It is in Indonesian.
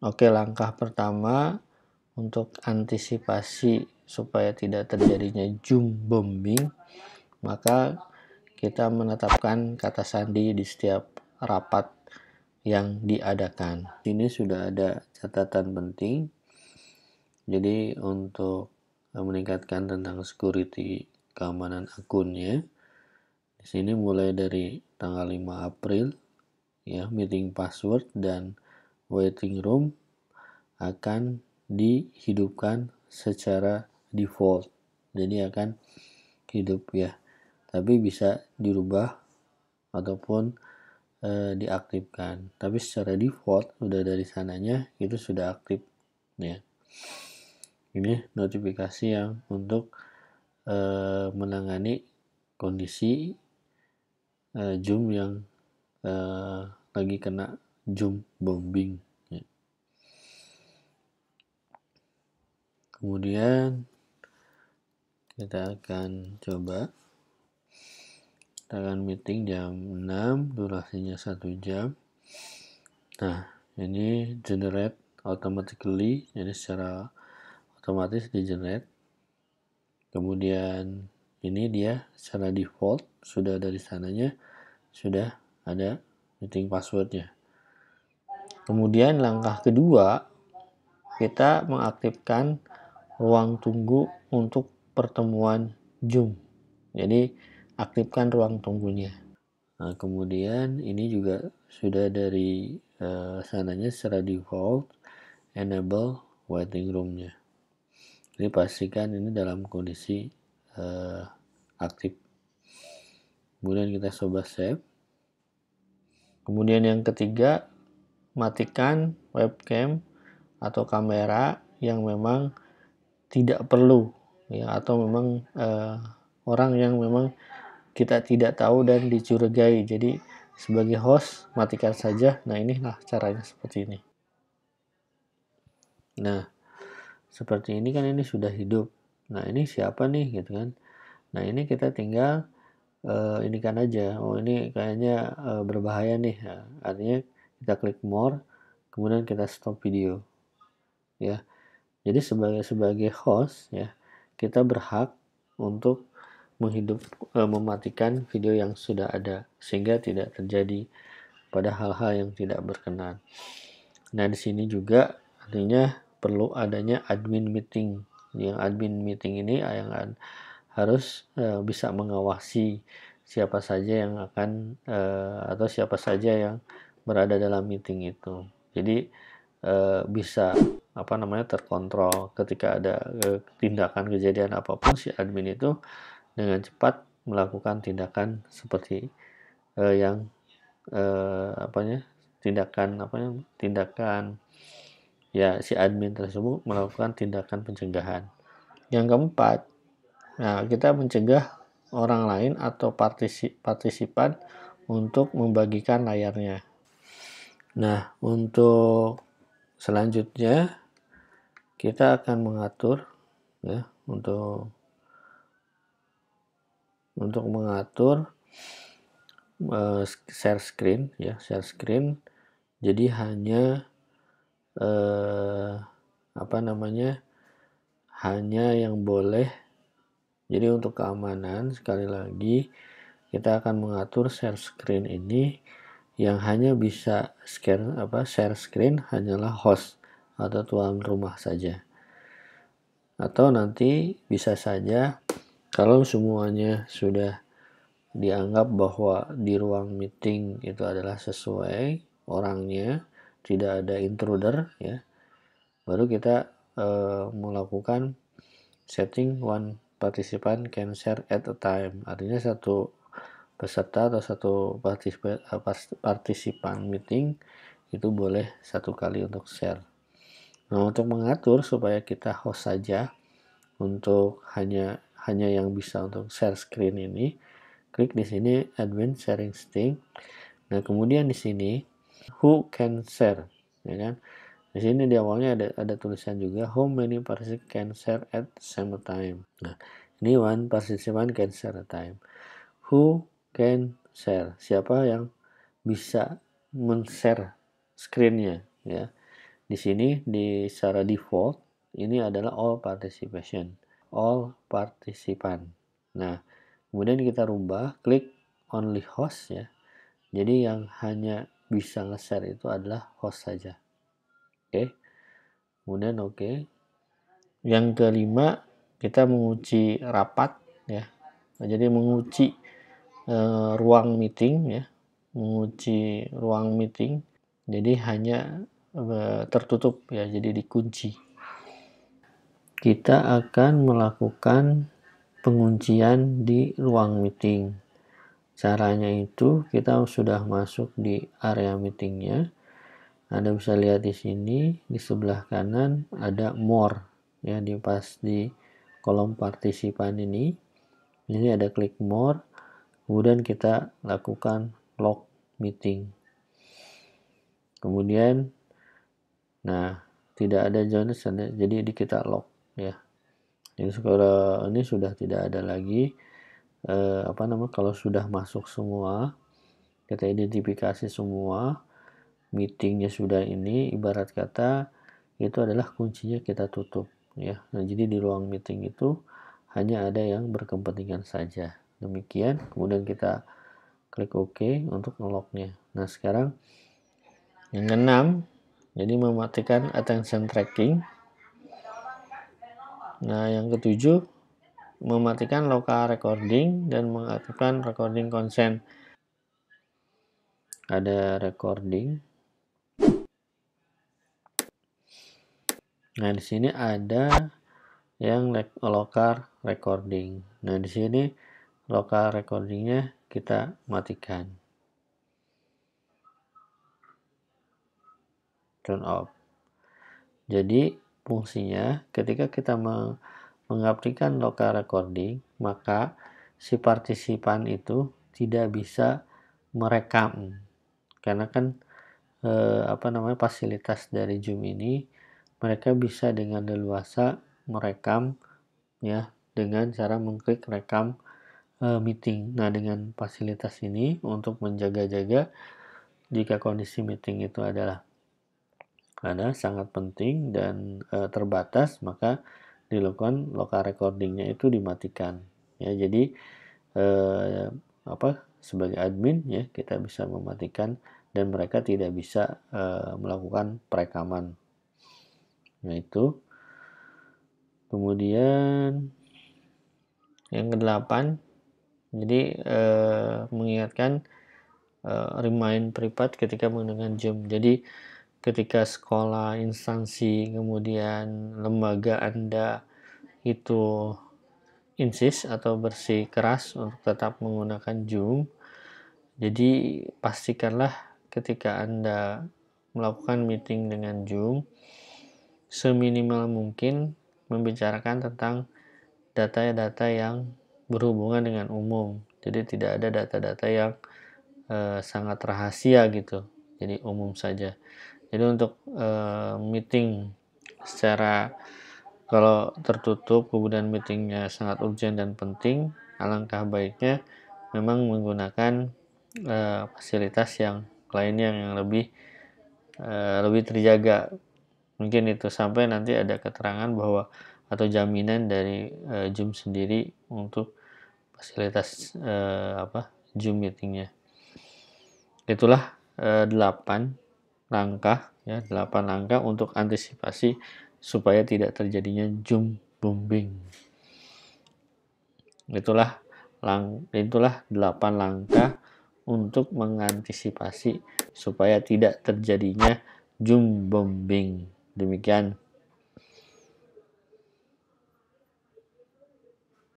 Oke, langkah pertama untuk antisipasi supaya tidak terjadinya Zoom bombing, maka kita menetapkan kata sandi di setiap rapat yang diadakan. Ini sudah ada catatan penting. Jadi untuk meningkatkan tentang security keamanan akunnya, di sini mulai dari tanggal 5 April ya, meeting password dan waiting room akan dihidupkan secara default. Jadi akan hidup ya. Tapi bisa dirubah ataupun diaktifkan. Tapi secara default udah dari sananya itu sudah aktif ya. Ini notifikasi yang untuk menangani kondisi Zoom yang lagi kena Zoom bombing ya. Kemudian kita akan coba, kita akan meeting jam 6, durasinya 1 jam. Nah, ini generate automatically, jadi secara otomatis di generate. Kemudian ini dia secara default sudah dari sananya sudah ada meeting passwordnya. Kemudian langkah kedua, kita mengaktifkan ruang tunggu untuk pertemuan Zoom. Jadi aktifkan ruang tunggunya. Nah, kemudian ini juga sudah dari sananya secara default enable waiting roomnya. Jadi pastikan ini dalam kondisi aktif. Kemudian kita coba save. Kemudian yang ketiga, matikan webcam atau kamera yang memang tidak perlu ya, atau memang orang yang memang kita tidak tahu dan dicurigai. Jadi sebagai host matikan saja. Nah, inilah caranya seperti ini. Nah, seperti ini kan, ini sudah hidup. Nah, ini siapa nih gitu kan. Nah, ini kita tinggal ini kan aja. Oh, ini kayaknya berbahaya nih. Nah, artinya kita klik more, kemudian kita stop video. Ya. Jadi sebagai host ya, kita berhak untuk mematikan video yang sudah ada sehingga tidak terjadi pada hal-hal yang tidak berkenan. Nah, di sini juga artinya perlu adanya admin meeting. Yang admin meeting ini yang harus bisa mengawasi siapa saja yang akan atau siapa saja yang berada dalam meeting itu. Jadi bisa terkontrol ketika ada tindakan kejadian apapun, si admin itu dengan cepat melakukan tindakan seperti yang tindakan ya, si admin tersebut melakukan tindakan pencegahan. Yang keempat, nah, kita mencegah orang lain atau partisipan untuk membagikan layarnya. Nah, untuk selanjutnya kita akan mengatur ya, untuk mengatur share screen ya, share screen. Jadi hanya hanya yang boleh. Jadi untuk keamanan, sekali lagi kita akan mengatur share screen ini yang hanya bisa share screen hanyalah host atau tuan rumah saja. Atau nanti bisa saja kalau semuanya sudah dianggap bahwa di ruang meeting itu adalah sesuai orangnya, tidak ada intruder ya, baru kita melakukan setting one participant can share at a time. Artinya satu peserta atau satu partisipan meeting itu boleh satu kali untuk share. Nah, untuk mengatur supaya kita host saja untuk hanya yang bisa untuk share screen ini, klik di sini advanced sharing string. Nah, kemudian di sini who can share, ya kan? Di sini di awalnya ada tulisan juga how many participants can share at the same time. Nah, ini one participant can share at a time. Who can share? Siapa yang bisa men-share screen-nya ya. di sini di secara default ini adalah all participation, all participant. Nah, kemudian kita rubah klik only host ya. Jadi yang hanya bisa nge-share itu adalah host saja. Oke. Kemudian oke. Yang kelima, kita mengunci rapat ya. Jadi mengunci ruang meeting ya. Mengunci ruang meeting. Jadi hanya tertutup ya, jadi dikunci. Kita akan melakukan penguncian di ruang meeting. Caranya itu kita sudah masuk di area meetingnya. Anda bisa lihat di sini di sebelah kanan ada more ya, di pas di kolom partisipan ini. Ini ada klik more. Kemudian kita lakukan lock meeting. Kemudian nah, tidak ada join, jadi kita lock ya. Jadi sekarang ini sudah tidak ada lagi kalau sudah masuk semua, kita identifikasi semua, meetingnya sudah ini, ibarat kata itu adalah kuncinya kita tutup ya. Nah, jadi di ruang meeting itu hanya ada yang berkepentingan saja. Demikian, kemudian kita klik OK untuk nge-locknya. Nah, sekarang yang keenam, jadi mematikan attention tracking. Nah, yang ketujuh, mematikan local recording dan mengaktifkan recording consent. Ada recording. Nah, di sini ada yang local recording. Nah, di sini local recordingnya kita matikan. Turn off. Jadi fungsinya ketika kita mengaktifkan local recording, maka si partisipan itu tidak bisa merekam, karena kan fasilitas dari Zoom ini mereka bisa dengan leluasa merekam ya dengan cara mengklik rekam meeting. Nah, dengan fasilitas ini untuk menjaga-jaga jika kondisi meeting itu adalah sangat penting dan terbatas, maka dilakukan local recordingnya itu dimatikan ya. Jadi sebagai admin ya kita bisa mematikan dan mereka tidak bisa melakukan perekaman. Nah, itu. Kemudian yang kedelapan, jadi mengingatkan remind privat ketika menggunakan Zoom. Jadi ketika sekolah, instansi, kemudian lembaga Anda itu insist atau bersikeras untuk tetap menggunakan Zoom, jadi pastikanlah ketika Anda melakukan meeting dengan Zoom, seminimal mungkin membicarakan tentang data-data yang berhubungan dengan umum. Jadi tidak ada data-data yang sangat rahasia gitu. Jadi umum saja. Jadi untuk meeting secara kalau tertutup kemudian meetingnya sangat urgent dan penting, alangkah baiknya memang menggunakan fasilitas yang lainnya yang lebih terjaga. Mungkin itu sampai nanti ada keterangan bahwa atau jaminan dari Zoom sendiri untuk fasilitas Zoom meetingnya. Itulah 8 langkah untuk antisipasi supaya tidak terjadinya Zoom bombing. Itulah 8 langkah untuk mengantisipasi supaya tidak terjadinya Zoom bombing. Demikian